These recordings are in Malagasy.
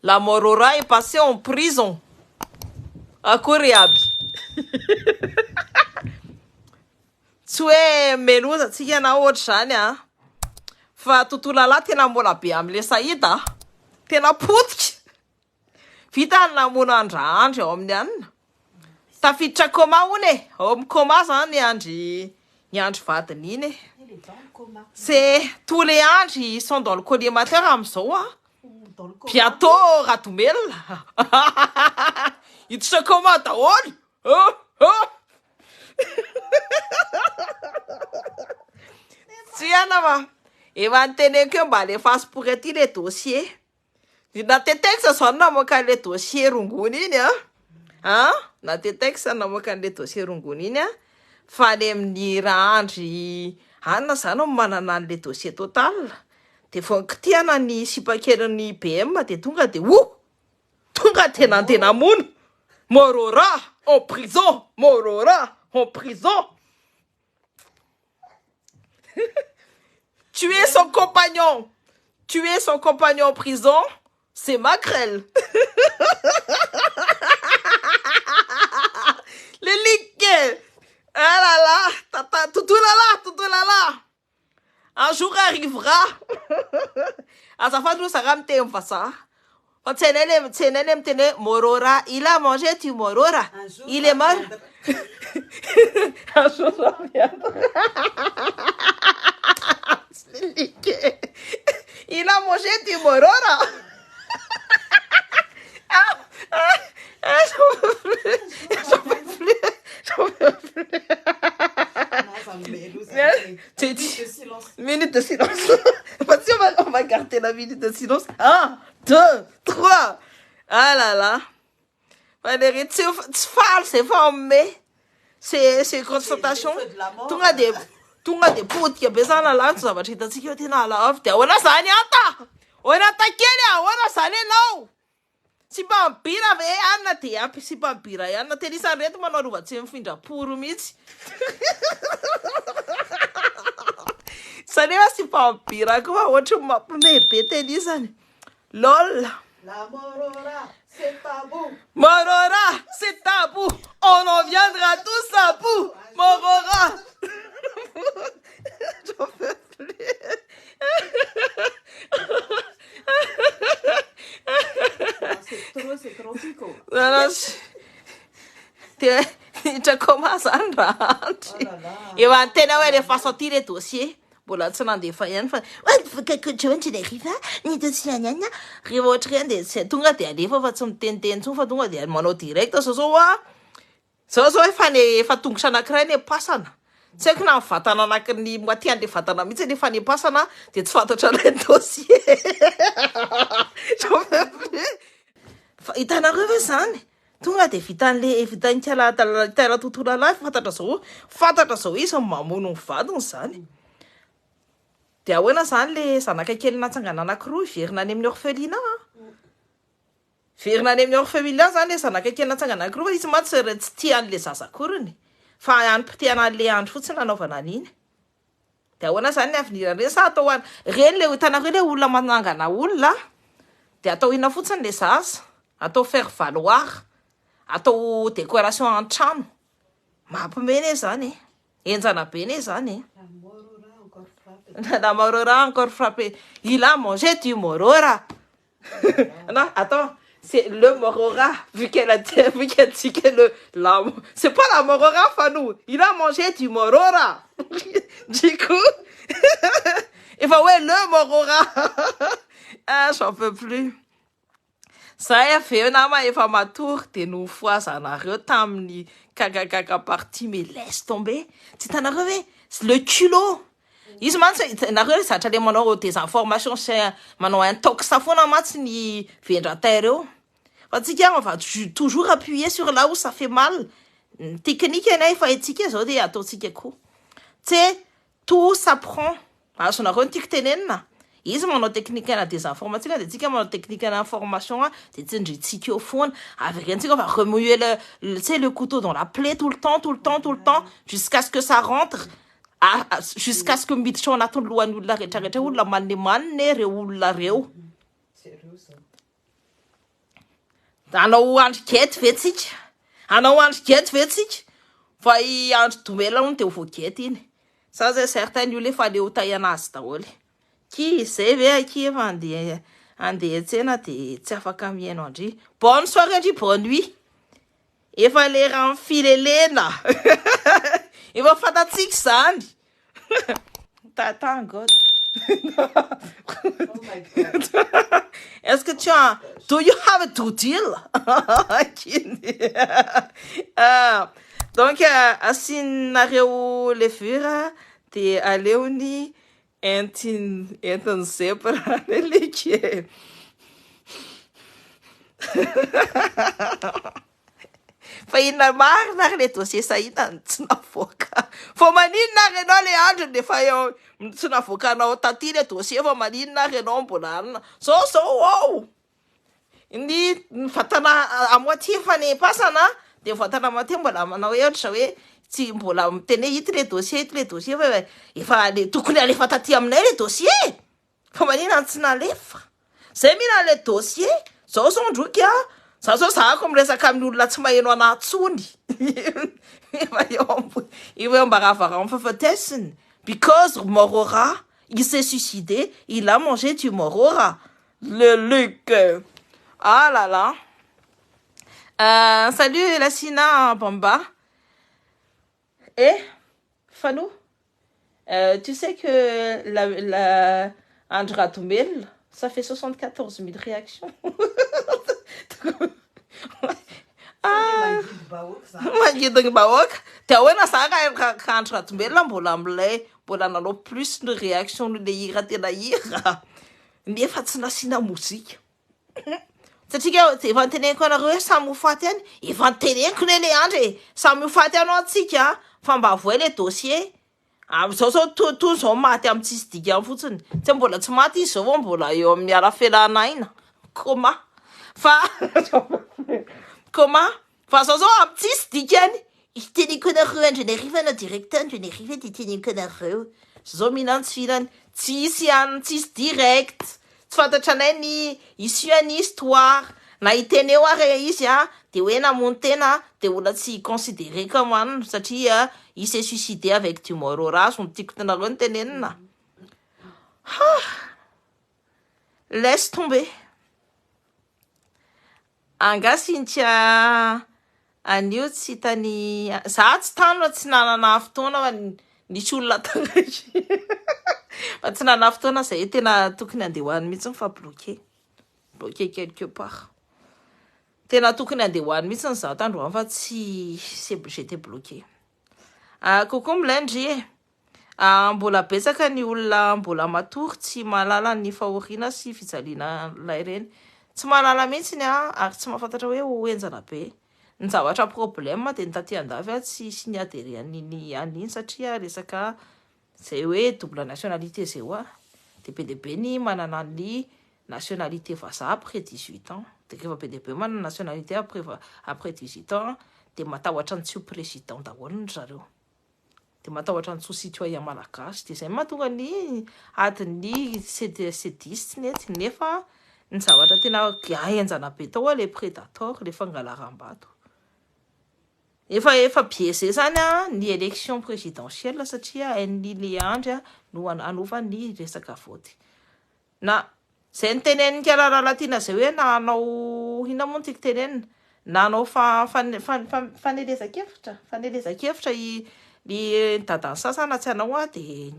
La Morora est passée en prison. Akory aby. Tsy hoe meloza atsika na ohatra zany a. Fa tontolo lalahy tena mbola be am'le Saïda. Tena potika. Vita ny namono andra ao amin'ny anina. Tafiditra coma hony. Ao amin'ny coma zany ny andry vadiny iny. C'est tous les andres ils sont dans le collimateur am'izao a. Bientôt Ratomela. Hiditra coma daholo. Tiana va. Efa niteneko eo mba alefaso pour ety le dossier. Nateteka zao namoaka le dossier rongony iny a. Nateteka sa namoaka le dossier rongony iny a. Fa le amin'ny andry anona zany manana le dossier total. De vonkitiana ny sipakelin'ny BM de tonga de tonga tena mono. Morora en prison. Morora en prison. Tuer son compagnon. Tuer son compagnon en prison, c'est maquerelle. Le liquide. Ah là là, tout là là. Un jour arrivera. Azafady ça va me fa ça. Morora, il a mangé tu Morora. Il est mort. Un jour ça reviendra. Il a mangé du Morora. J'en peux plus. Minute de silence. Vas-y, on va garder la minute de silence. 1, 2, 3. Ah là là. Valérie, tu parles, c'est formé. C'est constatation. Tunga de puti ya bezana la tu zavatra hitantsika tena lava de ahoana zany ata. Ahoana takely ahoana zany enao. Tsy mpampira ve anona de ampy sy mpampira ihany tena isany reto manao rovatsy mifindra-poro mihitsy. Sanefa sy mpampira koa ohatra mampime be tena isany. Lol. La Morora, c'est tabou. Morora, c'est tabou. On en viendra tous à bout. Morora. J'en peux plus. C'est trop fico. Tu commences à rentrer. Et va tena ouais les façons tirer dossier. Mbola tsy nandefa ihany fa tu n'arrives ni dossier nyanya. Riva ohatra de c'est tonga de alefa fa tsy miteniteny tsony fa tonga de manao direct zao efa tongotra anankiray ny pasana. Tsy haiko na vatana anankin'ny moitié an'le vatana mihitsy nefa ny pasana de tsy fantatra le dossier. Hitanareo ve zany? Tonga de vitany tala tontolo lalahy fantatra zao izy mamono ny vadiny zany. De ahoana zany le zanaka kely natsangana anankiroa verina any amin'ny orphelinat. Verina any amin'ny orphelinat zany le zanaka kely natsangana anankiroa izy matsy tsy tian'le zazakorony. Fa ampitiana le andro fotsiny nanaovana an'iny. De ahoana zany ny avenir reny sa atao hoany reny le hitanareo le olona manangana olona de atao ina fotsiny le zaza, atao faire valoir, atao décoration an-trano. Mampimeny zany. Enjana be ne zany. La Morora encore frappé. Il a mangé du Morora. Non, attends. C'est le Morora, vu qu'elle dit que c'est pas la Morora, Fanou. Il a mangé du Morora. Du coup, il va ouais, le Morora. Ah, j'en peux plus. Ça y a fait un ama et ma tour, t'es nous fois, ça n'a retamni, caca parti, mais laisse tomber. Tu t'en as revu? C'est le culot. Izy mantsy nareo zatra le manao des informations c'est manao un talk ça foana matsy ny vendratay reo fa tsika on va toujours appuyer sur là où ça fait mal technique anay fa etsika zao de ataotsika ko tu sais tout s'apprend azonareo ny tiako tenenina izy manao technique na des informations de tsika manao technique na information de tsindritsika eo foana avec on va remuer le couteau dans la plaie tout le temps jusqu'à ce que ça rentre. Jusqu'à ce que miditra ao anatin'ny lohan'ny olona rehetrarehetra olona manimanina reo olona reo. Anao andro gety ve tsika? Anao andro gety ve tsika? Fa i andro domela hono dia ho voagety iny. Ça c'est certain io le fa le ho tay anazy daholo. Ki zay ve aki efa andeha tsena dia tsy afaka mihaino andry. Bonne soirée andry, bonne nuit. Efa le raha filelena. Efa fantatsika zany. Thank God. Oh my God. Est-ce que do you have a do deal? Donc, asinareo le vura dia aleo ny entiny zebra leleke. Fa inona marina ary le dossier sahina tsy navoaka. Fa maninona ary ianao le andro nefa eo tsy navoakanao taty le dossier fa maninona ary ianao mbola alina. Zao ao. Ny vatana à moitié fanepasana dia vatana moitié mbola manao ohatra hoe tsy mbola miteny hity le dossier fa efa le tokony alefa taty aminay le dossier. Fa maninona tsy nalefa. Zay mihina le dossier. Zao ndroky a. Zao zahako miresaka amin'ny olona tsy maheno anahy tsony. Io mbaravara mifafatesiny. Because Morora, il s'est suicidé, il a mangé du Morora. Le Luc. Ah là là. Salut Lassina Bamba. Et Fanou, tu sais que la Andra Toumel, ça fait 74 000 réactions. Magidiny bahoaka dia hoe na za ka andro ratombelona mbola amilay mbola nanao plus ny réaction le hira tena hira nefa tsy nasiana mozika satria efa niteneniko anareo hoe samy ho faty any efa niteneniko le andro samy ho faty anao antsika fa mba avoay le dossier zao to zao maty amin'ny tsisy dikany fotsiny tsy mbola tsy maty izy zao mbola eo amin'ny arafelanaina comment fa zao amin'ny tsisy dikany iteneniko anareo andro nariva na directeur andro nariva dia iteneniko anareo zao mihinany tsy fihinany tsisy direct tsy fantatra anay ny issue ny histoire na iteneo ary izy dia hoe namono tena dia olona tsy considéré comme anina satria il s'est suicidé avec du Morora so tiako tanareo ny tenenina. Laisse tomber. Angasintia anio tsy hitany za tsy tano tsy nanana fotoana fa nisy olona tanaky fa tsy nanana fotoana zay tena tokony andeha hoany mihitsy fa bloqué quelque part tena tokony andeha hoany mihitsy za tandroany fa tsy j'étais bloqué. Coucou Mlendry. Mbola betsaka ny olona mbola matory tsy malala ny fahoriana sy fijaliana lay reny. Tsy malala mihitsy ny ary tsy mahafantatra hoe hoenjana be ny zavatra problème dia ny taty andafy tsy ny adhérer an'iny satria resaka zay hoe double nationalité zay hoa dia be dia be ny manana ny nationalité vazaha après 18 ans dia rehefa be dia be manana nationalité après 18 ans dia matahotra ny tsy ho président daholo ny zareo dia matahotra ny tsy ho citoyen malagasy dia zay mahatonga ny adiny sedisy nety nefa ny zavatra tena ahenjana be tao le prédateur le fangalaram-bato efa biaisé zany ny élection présidentielle satria hain'ny le andro no anova ny resaka voty na zay ny teneniny Ralalatiana zay hoe na anao ina moa tiako tenenina na anao fanelezakevitra ny dadany sasana tsy anao dia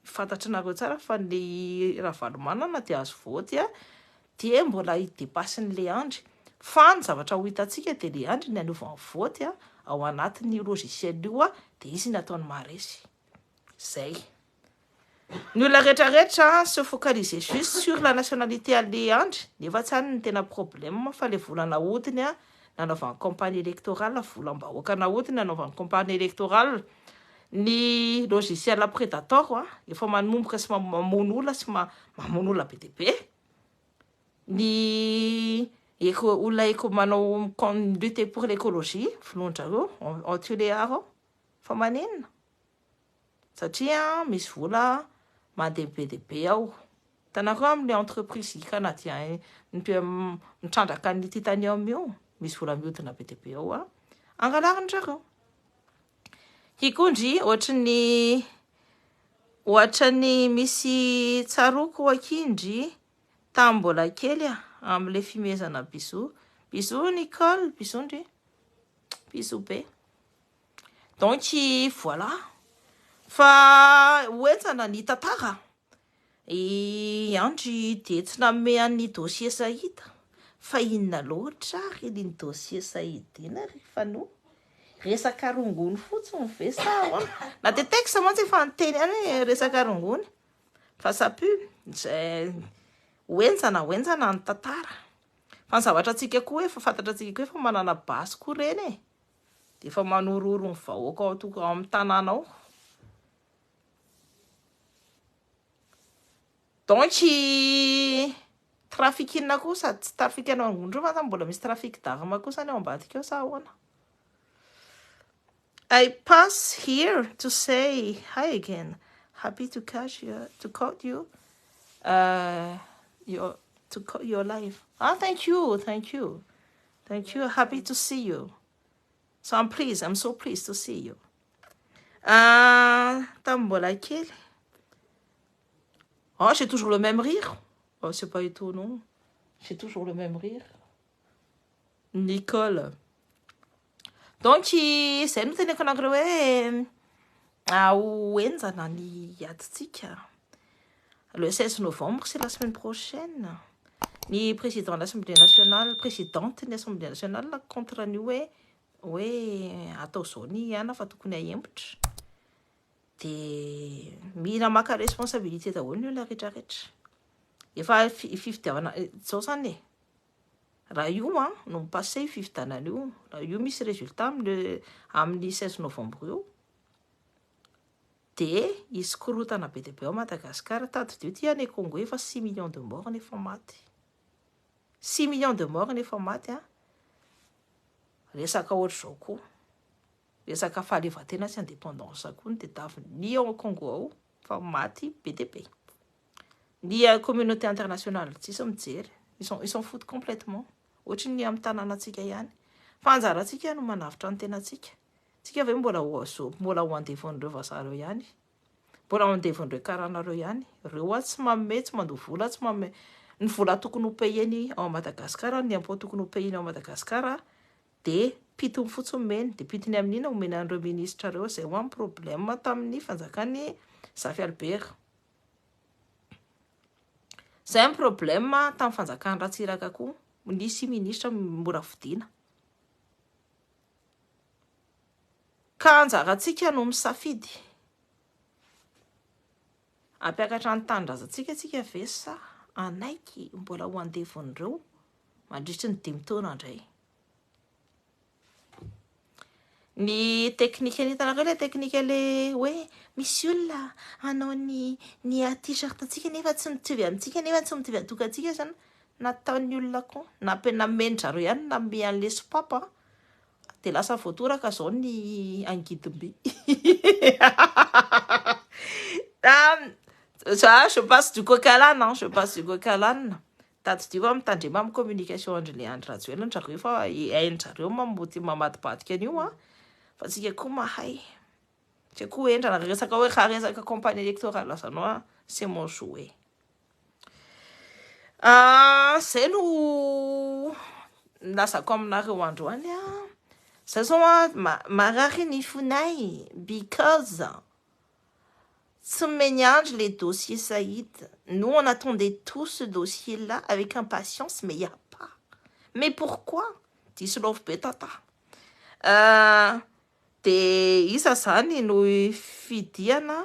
fantatrinareo tsara fa ny Ravalomanana dia azo voty dia mbola hidepasin'le andro fa ny zavatra ho hitantsika dia le andro ny anaovany voty ao anatin'ny logiciel io dia izy nataony maresy zay ny olona rehetrarehetra se focaliser juste sur la nationalité le andro nefa tsy any ny tena problème fa le volana hodiny nanaovany campagne électorale volam-bahoaka nahodiny nanaovany campagne électorale ny logiciel prédateur efa manomboka sy mamono olona sy mamono olona be dia be ny olona manao lutter pour l'écologie filondrareo on tue les hares fa manenina satria misy vola mandeha be dia be ao. Hitanareo amin'ny entreprise anaty mitrandraka ny titanium io, misy vola mihodina be dia be ao a, angalariny zareo. Hikondry ohatrany misy tsaroko akindry tamin'ny mbola kely amin'ilay fimezana bisou. Bisou Nicole, bisou ndry, bisou be. Donc voilà. Fa hoentsana ny tantara. Andry dia tsy nanome an'ny dossier Saïd. Fa inona loatra ary ny dossier Saïd iny rehefa no resaka rongony fotsiny ve sa ahoana? Na dia texte mantsy efa niteny any resaka rongony. Fa sapu hoentsana ny tantara. Fa ny zavatra antsika koa efa fantatra antsika koa efa manana basy koa reny dia efa manororo ny vahoaka ao amin'ny tanàna ao. Donc trafic inona kosa tsy trafic ana angondro fa mbola misy trafic d'armes kosa ny ao ambadika ao sa ahoana? I pass here to say hi again. Happy to catch you, to call you, your live. Thank you. Happy to see you. So I'm so pleased to see you. Tambola kely. Oh, j'ai toujours le même rire. Oh, c'est pas étonnant. J'ai toujours le même rire. Nicole. Donc, c'est nous tenons qu'on a groué à Ouenzana ni Yatsika. Le 16 novembre, c'est la semaine prochaine. Ni président de l'Assemblée nationale, présidente de l'Assemblée nationale, contre nous, oui, à Tosoni, Yana Fatukuna Yempt. Dia mila maka responsabilité daholo ny olona rehetrarehetra. Efa fifidiavana zao zany raha io no mipase fifidianana io, raha io misy résultat amin'ny 16 novembre io, dia izy korotana be dia be ao Madagasikara. Tadidio ty any Congo efa 6 millions de morts nefa maty. 6 millions de morts nefa maty resaka ohatr'izao koa. Resaka fahaleovan-tena sy indépendance koa ny tadiaviny ao Congo ao fa maty be dia be. Ny communauté internationale tsisy mijery, ils s'en foutent complètement. Ohatry ny amin'ny tanànantsika ihany. Fa anjarantsika no manavitra ny tenantsika. Tsika ve mbola ho andevon'ireo vazareo ihany, mbola ho andevon'ireo karanareo ihany. Reo tsy manome, tsy mandoha vola, tsy manome ny vola tokony ho payeny ao Madagasikara, ny impôt tokony ho payeny ao Madagasikara, dia pitony fotsiny meny, dia pitony amin'ina omena an'ireo ministra reo. Zay ho amin'ny problème tamin'ny fanjakany Zafy Albert. Zay ny problème tamin'ny fanjakany Ratsiraka koa, nisy ministra mora vidiana. Ka anjarantsika no misafidy ampiakatra ny tanindrazantsika tsika ve sa anaiky mbola ho andevon'ireo mandritry ny 5 taona indray. Ny teknika hitanareo ilay teknika le hoe misy olona anao ny t-shirt antsika nefa tsy mitovy amintsika, nefa tsy mitovy atokantsika zany nataon'ny olona koa namendrareo ihany name an'le sopapa dia lasa voatoraka zao ny angidimby. Je passe du coq à l'âne, je passe du coq à l'âne. Tadidio mitandrema amin'ny communication Andry Leandre Rajoelina zareo fa hain-jareo mamadibadika an'io fa tsika koa mahay. Tsika koa endrana resaka hoe raha resaka campagne électorale zanao c'est mon jouet. Zay no lazako aminareo androany zay zao marary ny fonay because tsy meny andry les dossiers Saïd. Nous on attendait tout ce dossier là avec impatience, mais il n'y a pas. Mais pourquoi? Disolove betata. Dia isa zany no fidiana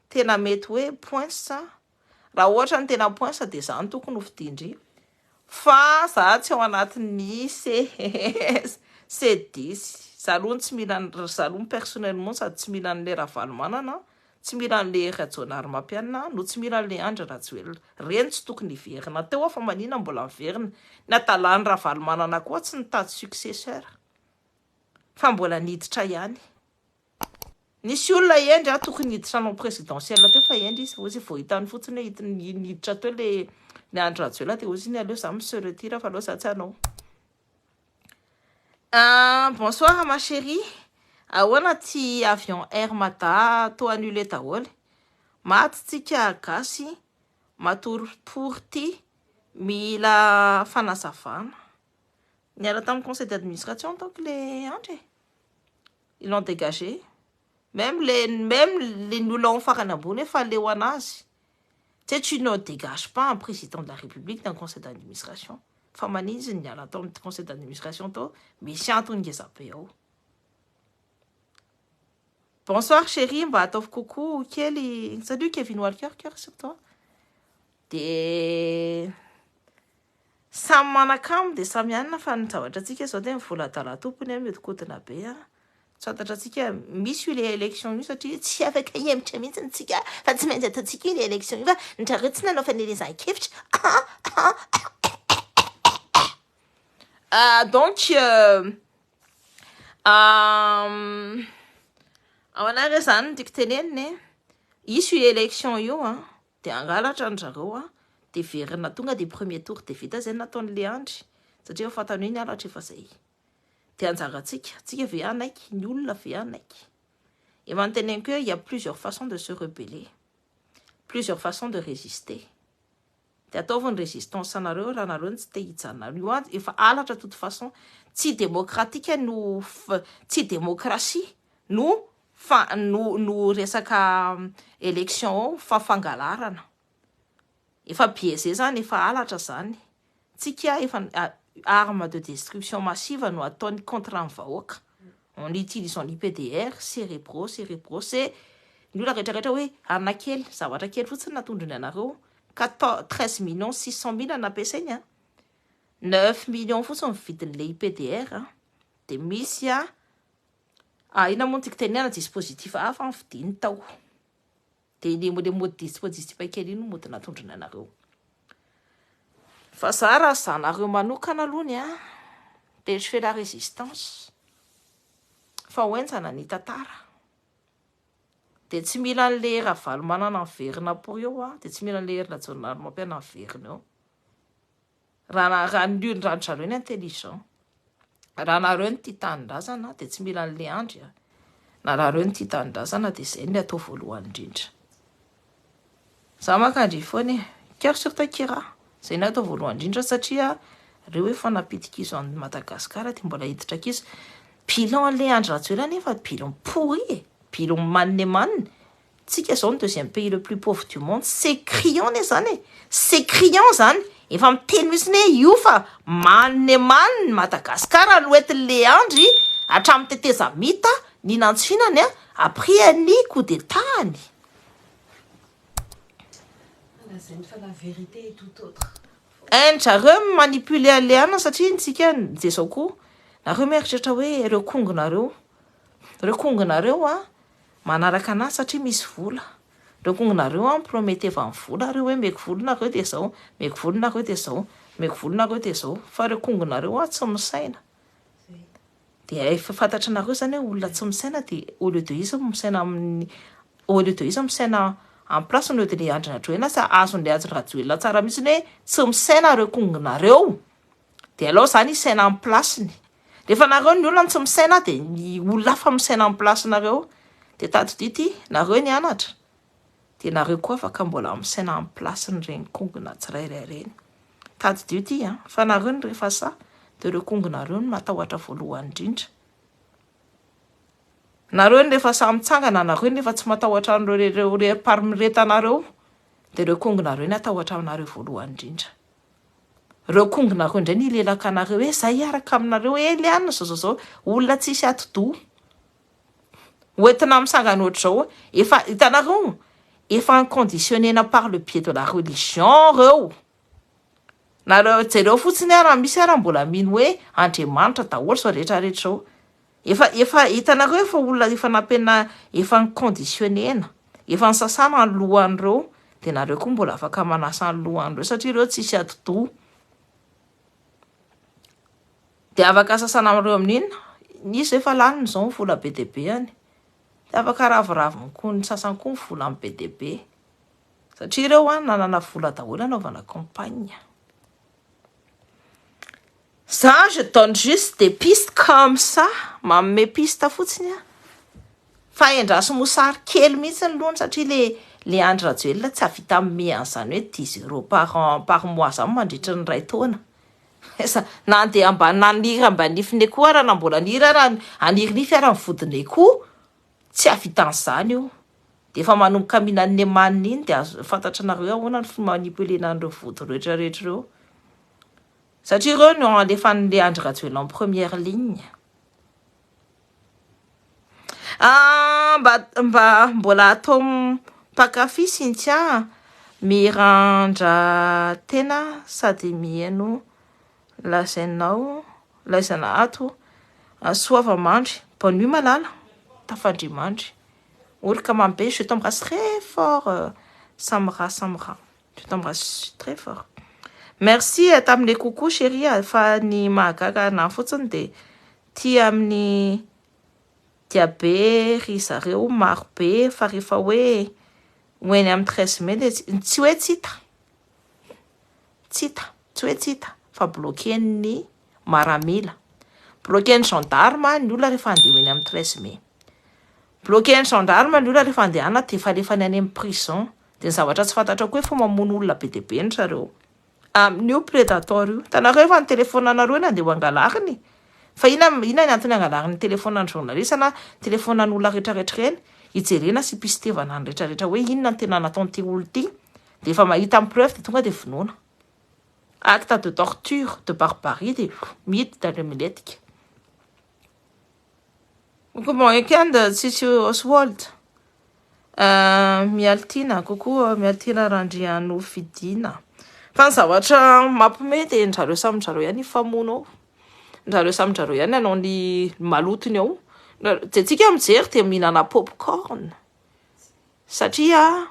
tena mety hoe poinsa. Raha ohatra ny tena poinsa dia zany tokony ho fidindry. Fa za tsy ao anatin'ny C10. Zaloany tsy mila zaloany personnellement sady tsy mila an'le Ravalomanana, tsy mila an'le Rajaonary Mampianina, no tsy mila an'le Andry Rajoelina. Reny tsy tokony hiverina teo fa manina mbola miverina. Ny atalany Ravalomanana koa tsy nitady successeur fa mbola niditra ihany. nisy olona endry a tokony hiditra anao présidentielle teo fa endry izy ozy vao hitany fotsiny hoe niditra teo le Andry Rajoelina dia ozy ny aleo za se retire fa aleo za tsy anao. Bonsoir ma chérie. Ahoana ty avion Air Mata to annulé daholo. Maty tsika gasy matoropory ty mila fanazavana. Niala tamin'ny conseil d'administration donc les André. Ils l'ont dégagé. Même les nous l'ont fait un abonné, fallait wanazi. Tu ne dégages pas un président de la République d'un conseil d'administration. Famanize, il y a la tombe de conseil d'administration, mais c'est un truc qui s'appelle. Bonsoir chérie, Mbatov coucou, salut Kevin Walker, cœur sur toi. Des Samanakam, des Samiana, fan, ça va dire que c'est un fou la talato, pour ne pas côté la paix. Ça t'a dit que monsieur les élections, nous sommes si avec un yem chemin, c'est que Fatima de Tiki les élections, il va n'arrêter de faire les enquêtes. Donc, on a raison de tenir issue élection yo hein, de angala chanjaroa, de faire na tunga des premiers tours de vita zenaton leandre, c'est-à-dire fatanu ni ala chefasei. Et maintenant qu'il y a plusieurs façons de se rebeller, plusieurs façons de résister. Il y a une résistance à il faut à de toute façon, si démocratique nous, si démocratie, nous resaka élection, fa fangalarana. Il faut piéger ça, il faut à la chasane. Si qui a arme de destruction massive nous attendent contre un vaok. On utilise son IPDR, cérébro, c'est nous la retraite oui, anakel, ça va taquer tout ça n'a tout donné à 13 millions 600 000 en apesenya. 9 millions faut son fit l'IPDR, hein. Des missia. Il a monté que tenir un dispositif avant de tau. Des mots dispositifs qui nous montent à tout donné à face à ça, na remanokana aloha de je fais la résistance. Fa hoentsana ny tatara. De tsy mila an'le ravaly manana verina por eo de tsy mila an'le herina jonary mampiana verina eo. Raha ny randrareo ny intelligent. Raha nareo ny tia tanindrazana de tsy mila an'le andry na raha reo ny tia tanindrazana de zay ny atao voalohany indrindra. Za makandry foana cœur sur ta kira. C'est une autre voulons ginger satria reo efa napitika izo en Madagascar ty mbola hiditra kizy pilon le Andry Rajoelina nefa pilon pourri pilon man tsika zao ny deuxième pays le plus pauvre du monde c'est criant les années c'est criant zany efa miteny mihitsy ne io fa man Madagascar loety le Andry hatramin'ny teteza mita ny nantsinany après ny coup d'état ny. La vérité est tout autre. Zareo manipuler aleana satria ntsika de zao koa nareo mieritreritra hoe reo kongonareo manaraka anazy satria misy vola. Reo kongonareo promete va vola reo hoe meko volonareo de zao meko volonareo de zao meko volonareo de zao fa reo kongonareo tsy misaina. De efa fantatranareo zany hoe olona tsy misaina de au lieu de izy misaina en place no de le Andry Rajoelina sa azon'le Andry Rajoelina tsara mihitsy hoe tsy misaina reo kongonareo de alao zany isaina en place ny rehefa nareo ny olona tsy misaina de ny olona fa misaina en place nareo de tadidity nareo ny anatra de nareo koa afaka mbola misaina en place ny reny kongona tsirairay reny tadidity fa nareo ny rehefa sa de reo kongonareo ny matahotra voalohany indrindra. Nareo ny rehefa samy mitsangana nareo nefa tsy matahotra an'ireo parmiretanareo de reo kongonareo ny atahotra aminareo voalohany indrindra. Reo kongonareo indray ny lelaka anareo hoe zay araka aminareo eliana zao olona tsisy atido hoentina misangana ohatr'izao efa hitanareo efa inconditionnena par le pied de la religion reo. Nareo jereo fotsiny raha misy raha mbola mino hoe Andriamanitra daholo zao rehetrarehetra zao. Efa hitanareo efa olona efa napena efa inconditionnena efa nisasana ny lohan'ireo de nareo koa mbola afaka manasa ny lohan'ireo satria reo tsisy atido. De afaka sasana amin'ireo amin'inona izy efa laniny zao vola be de be any afaka raviraviny koa ny sasany koa ny vola amin'ny be dia be satria ireo nanana vola daholo anaovana campagne. Ça, je donne juste des pistes comme ça, manome piste fotsiny fa endraso mosary kely mihitsy ny lohany satria le Andry Rajoelina tsy avita miome an'izany hoe 10 € par mois zany mandritra ny 2 taona. Na andeha ambany naniry ambanifiny koa raha na mbola niry raha anirinify ara mivodiny koa tsy avita an'izany io. De efa manomboka mihinan'ny emaniny iny de azo fantatra nareo ahoana ny manipulena an'ireo vody rehetrarehetra ireo. Satria ireo no alefan'le Andry Rajoelina en première ligne. Mbola atao mpakafy Cynthia, mirandra tena sady mihaino lazainao ato soava mandry. Bonne nuit malala, tafandry mandry. Olika mambe, je t'embrasse très fort, Samra. Je t'embrasse très fort. Merci tamin'le coucou chérie, fa ny mahagaga na fotsiny de tia amin'ny diabe ry zareo maro be fa rehefa hoe hoeny amin'ny 13 mai de tsy hoe tsita fa bloquen'ny maramila, bloquen'ny gendarme ny olona rehefa andeha hoeny amin'ny 13 mai, bloquen'ny gendarme ny olona rehefa andehana de efa alefany any amin'ny prison. De ny zavatra tsy fantatra koa hoe fa mamono olona be dia be ny zareo amin'io prédateur io. Tanareo efa ny telefonanareo eny andeha ho angalariny fa ina ny antony angalariny telefonan'ny journaliste na telefonan'ny olona rehetrarehetra eny hijerena sy pistevana ny rehetrarehetra hoe inona ny tena nataon'ity olo ity de efa mahita amin'ny preuve de tonga de vonoana. Acte de torture, de barbarie, de mythe dans le miletika. Comment weekend Tsitsi Oswald mialtina kokoa mialtina randriano fidina. Fa ny zavatra mampime de ndrareo samyndrareo ihany ifamono ao. Ndrareo samyndrareo ihany anao ny malotony ao. De tsika mijery de mihinana popcorn. Satria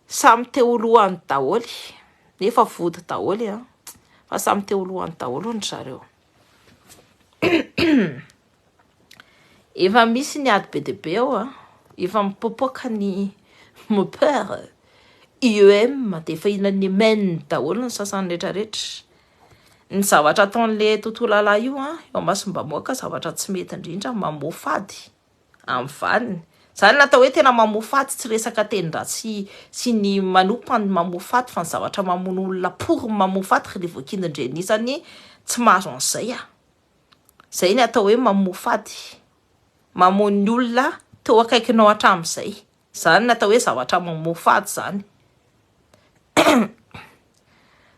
samy te olohany daholy. Nefa vody daholy fa samy te olohany daholy ny zareo. Efa misy ny ady be dia be ao efa mipopoka ny mopeur IEM de efa ihinan'ny men daholo ny sasany rehetrarehetra. Ny zavatra ataon'le tontolo lalahy io eo Masimbamoaka zavatra tsy mety indrindra mamofady amin'ny vaniny. Zany natao hoe tena mamofady tsy resaka tendra-tsy ny manompa ny mamofady fa ny zavatra mamono olona pour mamofady rehefa voakindrin-drenisany tsy mahazo an'izay Zay ny atao hoe mamofady. Mamono ny olona teo akaikinao hatramin'izay. Zany natao hoe zavatra mamofady zany.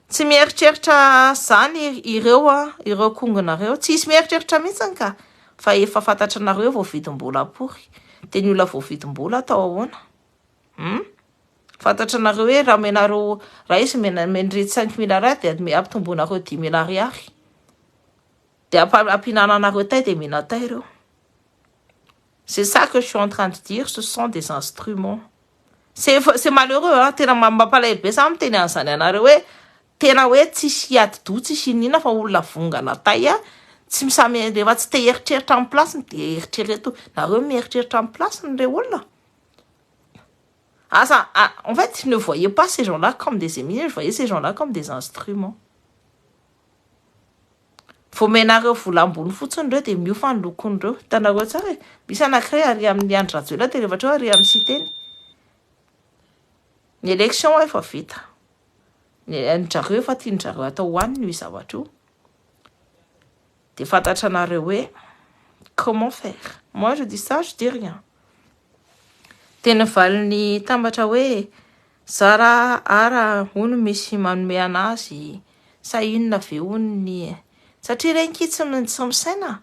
Tsy mieritreritra zany ireo kongonareo. Tsy isy mieritreritra mihitsy ka fa efa fantatra nareo vao vidim-bola apory. De ny olona vao vidim-bola atao ahoana? Fantatra nareo hoe raha menareo raha izy mendry 5 000 de ampitomboanareo 10 000 ariary. De ampinananareo tay de mena tay ireo. C'est ça que je suis en train de dire, ce sont des instruments. C'est malheureux tena mampalahelo be sa miteny an'izany anareo hoe tena hoe tsisy ady-doha tsisy inona fa olona vongana tay tsy misamy rehefa tsy te eritreritra amin'ny plasiny de eritrereto nareo mieritreritra amin'ny plasiny re olona. En fait, ne voyez pas ces gens-là comme des ennemis, je voyais ces gens-là comme des instruments. Vomenareo vola ambony fotsiny reo de miofa ny lokon'ireo. Hitanareo tsara misy anankiray ary amin'ny Andry Rajoelina de rehefa ary amin'ny siteny. Ny élection efa vita. Ny-jareo efa tian-jareo atao hoaniny io zavatra io. De fantatra nareo hoe comment faire. Moi je dis ça, je dis rien. Tena valiny tambatra hoe zara ara hono misy manome anazy sa inona ve honony satria reny kitsiny tsy misaina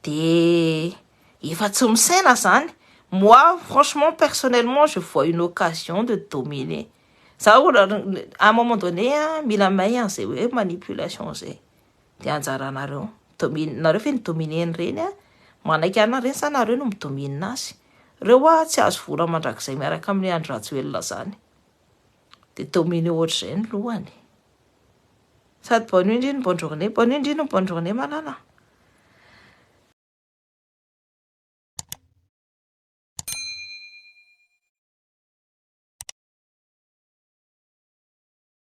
de efa tsy misaina zany. Moi franchement personnellement je vois une occasion de dominer. Ça à un moment donné mila may an'izay hoe manipulation zay de anjaranareo nareo fe ny dominer reny manaiky anareny sa nareo no midomine azy. Reo tsy azo vola mandrakizay miaraka amin'ny Andry Rajoelina zany. De dominer ohatr'izay ny lohany. Sady bonne nuit indrindra, bonne journée malala.